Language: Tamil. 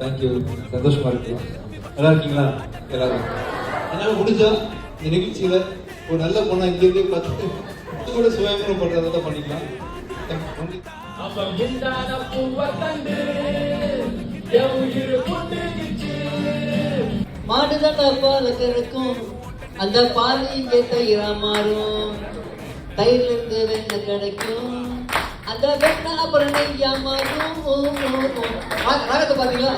தேங்க்யூ. சந்தோஷமா இருக்கு. நல்லா இருக்கீங்களா எல்லாரும்? என்னால் முடிஞ்சா இந்த நிகழ்ச்சியில் ஒரு நல்ல பொண்ணா இங்கே பார்த்து இது கூட சுயம்பரம் பண்ணுறதை தான் பண்ணிக்கலாம். மாடுதான் பால் கறக்கும், அந்த பால் இங்கே தயிரா மாறும், தயிர்ல இருந்து வெண்ணெய் கிடைக்கும், அந்த வெண்ணெய் அப்புறம் நெய்யா மாறும். பாத்தீங்களா?